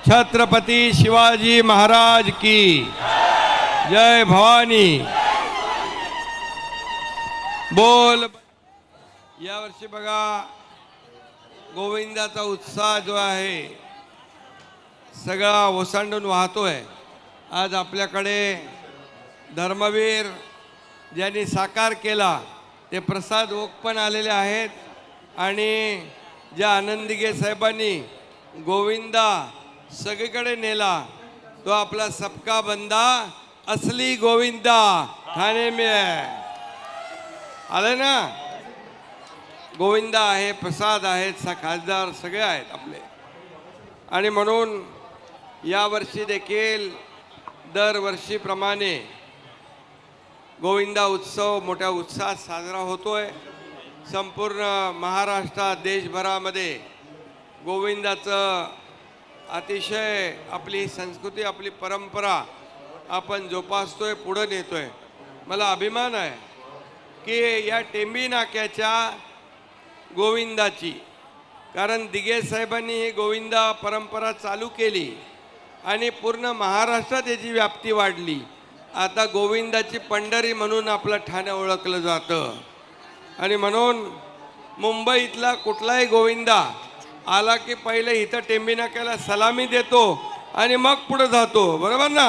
छत्रपती शिवाजी महाराज की जय भवानी। बोल। यावर्षी बघा गोविंदाचा उत्साह जो आहे सगळा ओसांडून वाहतोय। आज आपल्याकडे धर्मवीर ज्यांनी साकार केला ते प्रसाद ओक पण आलेले आहेत आणि ज्या आनंदीगे साहेबांनी गोविंदा सगळीकडे नेला तो आपला सबका बंदा असली गोविंदा ठाणे में आहे। आले ना, गोविंदा आहे, प्रसाद आहेत, खासदार सगळे आहेत आपले। आणि म्हणून यावर्षी देखील दरवर्षीप्रमाणे गोविंदा उत्सव मोठ्या उत्साहात साजरा होतोय। संपूर्ण महाराष्ट्रात देशभरामध्ये गोविंदाचं अतिशय आपली संस्कृती आपली परंपरा आपण जोपासतोय, पुढे नेतोय। मला अभिमान आहे की या टेंबी नाक्याच्या गोविंदाची, कारण दिघे साहेबांनी ही गोविंदा परंपरा चालू केली आणि पूर्ण महाराष्ट्रात याची व्याप्ती वाढली। आता गोविंदाची पंढरी म्हणून आपलं ठाणे ओळखलं जातं आणि म्हणून मुंबईतला कुठलाही गोविंदा आला की पहिले इथं टेंबी नाक्याला सलामी देतो आणि मग पुढे जातो, बरोबर ना।